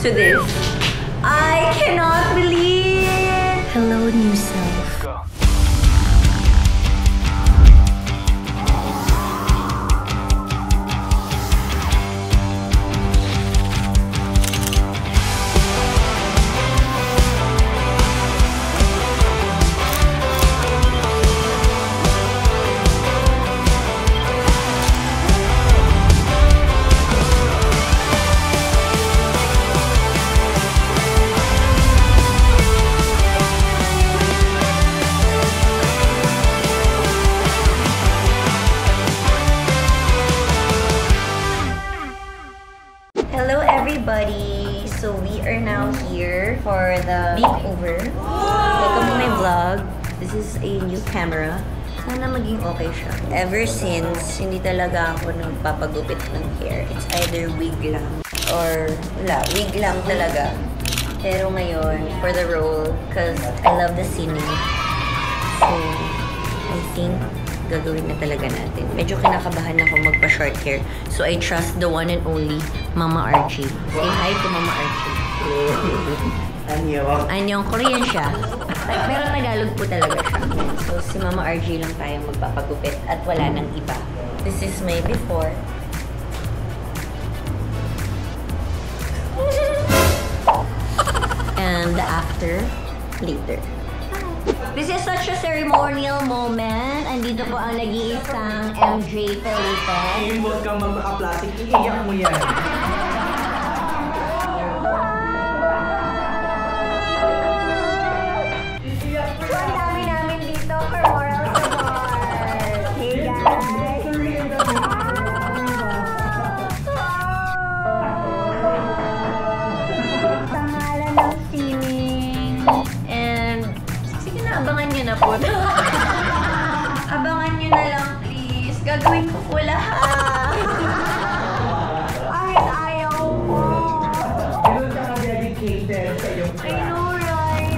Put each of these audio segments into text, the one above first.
to this. I cannot believe it! Hello, new self. Go. Everybody, so we are now here for the makeover. Welcome to my vlog. This is a new camera. Sana maging okay siya. Ever since, hindi talaga ako nagpapagupit ng hair. It's either wig lang or wala, wig lang talaga. Pero ngayon, for the role, because I love the scenery. So, I think gagawin na talaga natin. Medyo kinakabahan ako magpa-short hair. So, I trust the one and only Mama Archie. Say hi to Mama Archie. Annyeong. Annyeong, Korean siya. Pero Tagalog po talaga siya. So, si Mama Archie lang tayong magpapagupit at wala nang iba. This is my before. And the after, later. This is such a ceremonial moment. Andito po ang nag-iisang MJ Felipe. Huwag kang magpaka-plastic. Iiyak mo yan. So, ang dami namin dito for moral support. Hey guys! Pangalan ng sining. And sige na, abangan nyo na po. Abangan nyo na lang, please. Gagawin ko po lahat. Kahit ayaw po. Ganun ka ka-dedicated sa iyong I craft. know, right?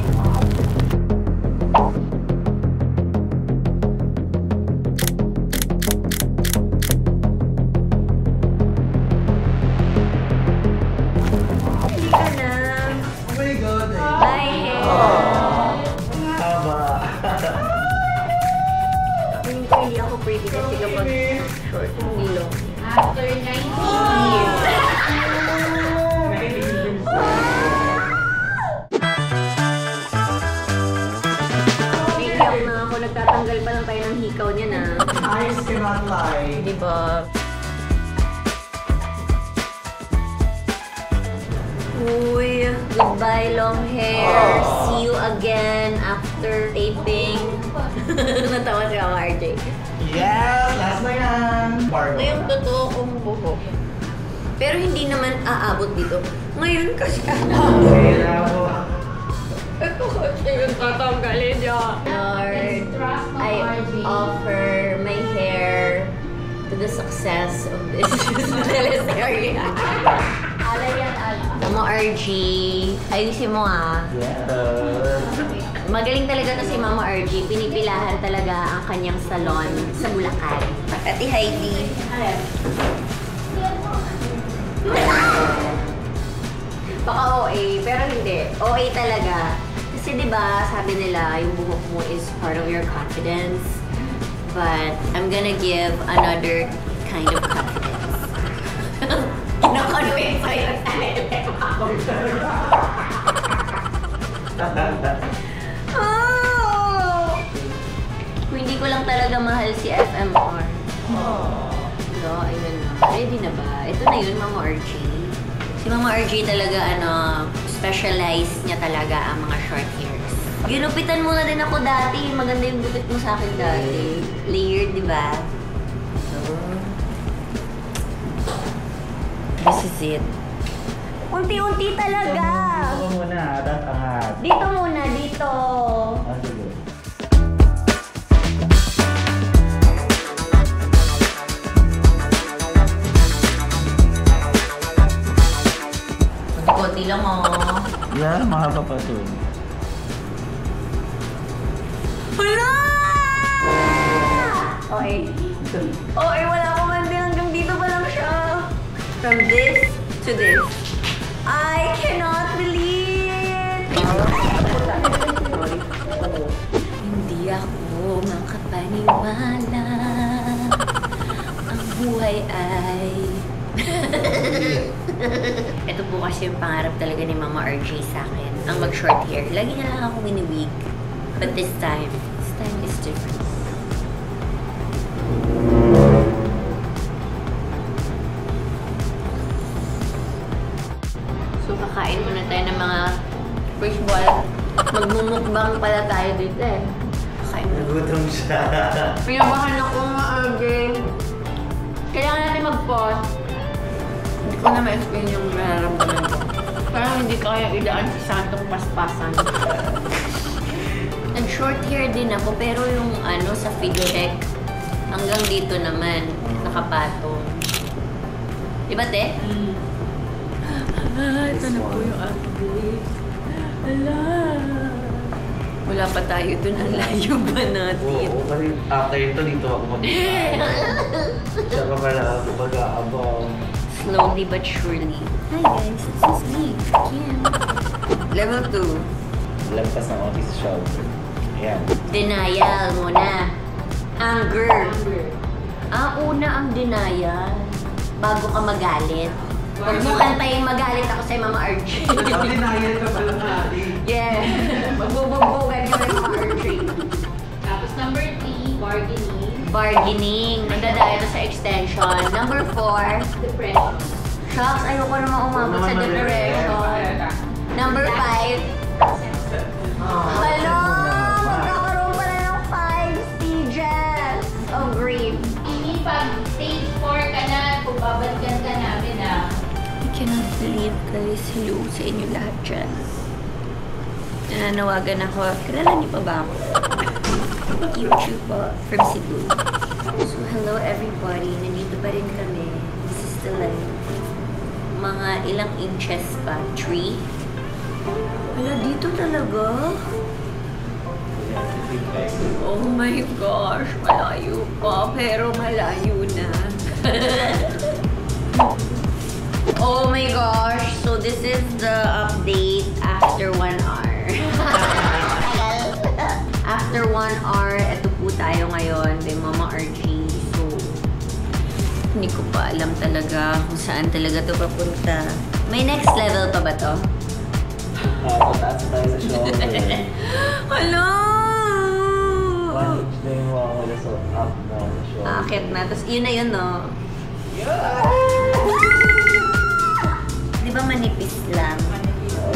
Hindi ka na. Oh my God. Bye, hair. Haba. Hindi ako pretty kasi kapag short, hindi long. After 19 years. Naiiyak na ako. Nagtatanggal pa lang tayo ng hikaw niya na. Eyes cannot lie. Di ba? Uy, goodbye long hair. See you again after taping. Natawa si Mama RJ. Yes! Last na yan! Ito yung totoo kong buhok. Pero hindi naman aabot dito. Ngayon kasi aabot. Bravo. Ito kasi yung tatanggalin niya. Lord, I offer my hair to the success of this teleserye. Ala yan, ala. Mama RG, ayusin mo ah. Yes. Magaling talaga to si Mama RG. Pinipilahan talaga ang kanyang salon sa Bulacan. Ate Heidi. Baka OA, pero hindi. OA talaga. Kasi diba, sabi nila, yung buhok mo is part of your confidence. But I'm gonna give another kind of confidence. Kino-convince ko yung sarili mo. Oh! Hindi ko lang talaga mahal si FMR. So, ayun na. Ready na ba? Ito na yun, Mama RG. Si Mama RG talaga, specialize niya talaga ang mga short hairs. Ginupitan mo na din ako dati. Maganda yung gupit mo sa akin dati. Layered, di ba? So, this is it. Unti-unti talaga! Ito muna, that's angat. Dito muna, dito. Ah, sige. Konti lang oh. Yeah, mahaba pa to. Hala! Okay. Okay, wala ko man din hanggang dito pa lang siya. From this to this. I cannot believe it! Hindi ako makapaniwala. Ang buhay ay... Ito po kasi yung pangarap talaga ni Mama RJ sa akin. Ang mag-short hair. Lagi niya lang ako wini-wig. But this time is different. So, kakain muna tayo ng mga fish ball. Magmumukbang pala tayo dito eh. Kakain muna. Nagutom siya. Pinabahan ako mga RJ. Kailangan natin mag-pause. Hindi ko na ma-explain yung nararamdaman ko. Parang hindi ko kaya idaan sa santong paspasan. Nag-short hair din ako, pero yung ano, sa fit check, hanggang dito naman, nakapatong. Diba, te? Ito na po yung update. Ala! Wala pa tayo dun. Ang layo ba natin? Oo, kasi after ito dito ako mag-iay. Siya ka pala ako mag-aabang. Slowly but surely. Hi guys, this is me, Kim. Level 2. Lagpas ng office shoulder. Ayan. Denial muna. Anger. Una ang denial. Bago ka magalit. Huwag mo kantayin magalit ako sa Mama RJ. Ang denial ka pala natin. Yeah. Magbubugbugan ka sa Mama RJ. Tapos number 3, bargaining. Bargaining. Nandadaya ito sa extension. Number 4. Depression. Shucks, ayoko naman umabot sa depression. Number 5. Hello! Magkakaroon pala ng 5 stages of grief. Hindi pag stage 4 ka na, kung babalikan ka namin ah. I cannot believe guys. Hello sa inyo lahat dyan. Nananawagan ako. Kilala niyo pa ba ako? YouTube po, from Cebu. So hello everybody. Nandito pa rin kami. This is the life. Mga ilang inches pa. 3? Wala, dito talaga? Oh my gosh, malayo pa, pero malayo na. Oh my gosh, so this is the update after 1 hour. After 1 hour, eto po tayo ngayon kay Mama RJ. So, hindi ko pa alam talaga kung saan talaga to papunta. May next level pa ba to? Pataas tayo sa shoulder. Hello! 1 inch na yung wala so up na sa shoulder. Aakit na. Tapos yun na yun, no? Di ba manipis lang?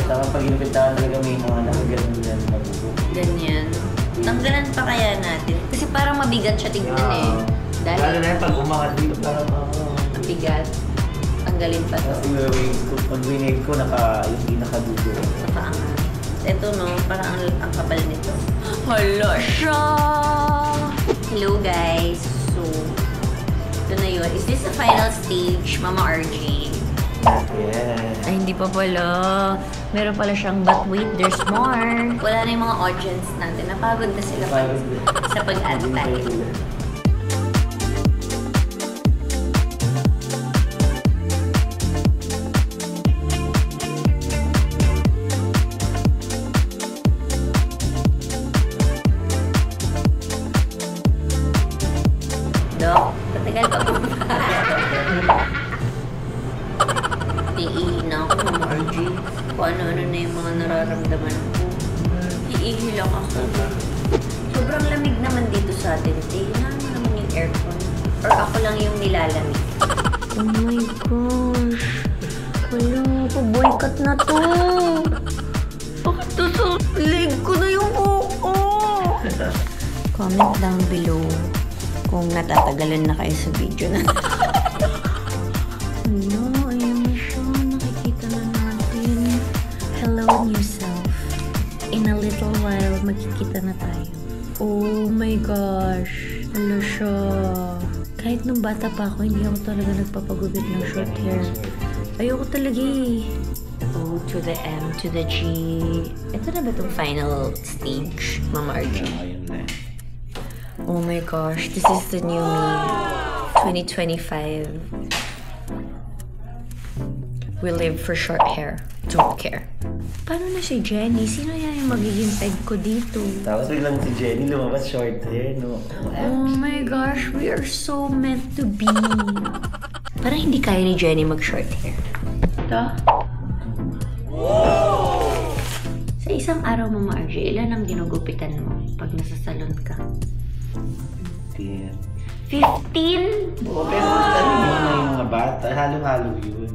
Tama pag inupitaan talaga may mga nakaganon yan. Ganyan. Tanggalan pa kaya natin? Kasi parang mabigat siya tignan eh. Dahil Lalo na yung pag umangat dito parang ang bigat. Tanggalin pa to. Kasi pag winake ko, yung pinakadugo. Nakaangat. Ito no, parang ang kapal nito. Hala siya! Hello guys! So, ito na yun. Is this the final stage, Mama RJ? Yes. Ay, hindi pa pala. Meron pala siyang but wait, there's more. Wala na yung mga audience natin. Napagod na sila pa sa pag-antay. Dok, patagal pa po. Iihina ako, Mama RJ. Kung ano-ano na yung mga nararamdaman ko. Iihilak ako. Sobrang lamig naman dito sa atin. Tingnan mo naman yung aircon. Or ako lang yung nilalamig. Oh my gosh. Wala, pa-boycott na to. Bakit to sa leg ko na yung buko? Comment down below kung natatagalan na kayo sa video na. Hello, ayan na siya. Nakikita na natin. Hello, new self. In a little while, magkikita na tayo. Oh my gosh. Hello siya. Kahit nung bata pa ako, hindi ako talaga nagpapagupit ng short hair. Ayoko talaga eh. O to the M to the G. Ito na ba itong final stage, Mama RJ? Oh my gosh, this is the new me. 2025. We live for short hair. Don't care. Paano na si Jenny? Sino yan yung magiging peg ko dito? Tapos biglang si Jenny lumabas short hair, no? Oh my gosh, we are so meant to be. Parang hindi kaya ni Jenny mag-short hair. Ito? Sa isang araw, Mama RJ, ilan ang ginugupitan mo pag nasa salon ka? 15. 15? Oo, pero sabi mo na yung mga bata, halo-halo yun.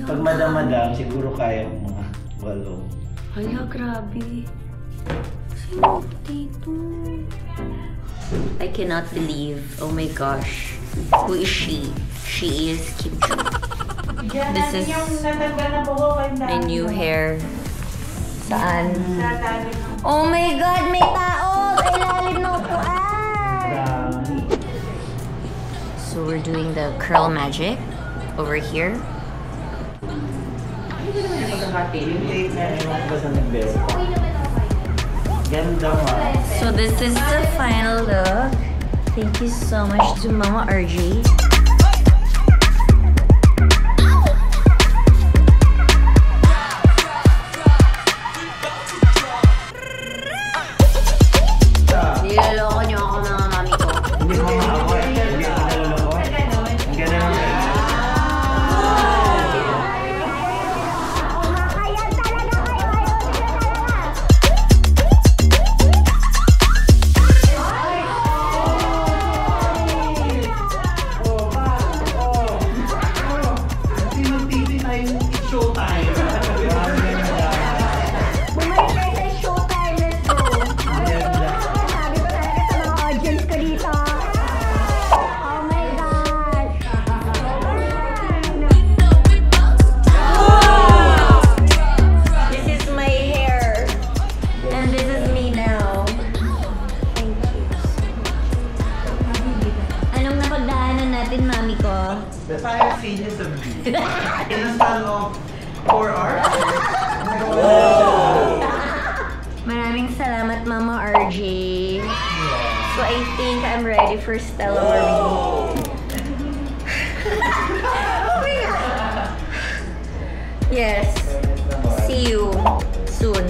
Pag madam-madam, siguro kaya mga 8. Hala, grabe. Sino dito? I cannot believe. Oh my gosh. Who is she? She is Kim Chu. This is my new hair. Saan? Oh my God! May tao! Sa ilalim ng upuan! So we're doing the curl magic over here. Yung tape na yung basta nag-best. Ganda ma. So this is the final look. Thank you so much to Mama RJ. Niloloko niyo ako ng mami ko. Hindi ko ako eh. Hindi ako naluloko. Ang ganda ng tape. The 5 seniors of me. In a span of 4 hours? Maraming salamat, Mama RJ. So I think I'm ready for Stella Marie. Oh my God. Yes. See you soon.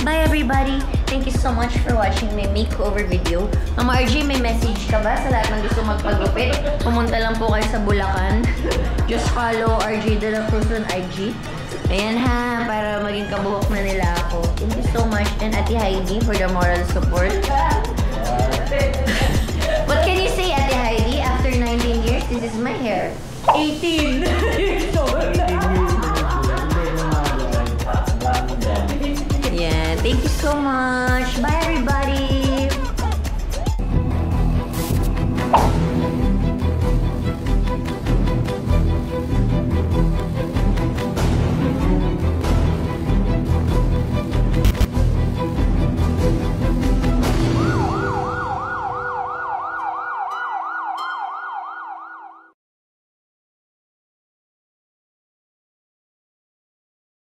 Bye everybody. Thank you so much for watching my makeover video. Mama RJ, may message ka ba sa lahat ng gusto magpagupit? Pumunta lang po kayo sa Bulacan. Just follow RJ De La Cruz on IG. Ayan ha, para maging kabuhok na nila ako. Thank you so much. And Ate Heidi for the moral support. What can you say, Ate Heidi? After 19 years, this is my hair. 18! Yeah, thank you so much. Bye everybody.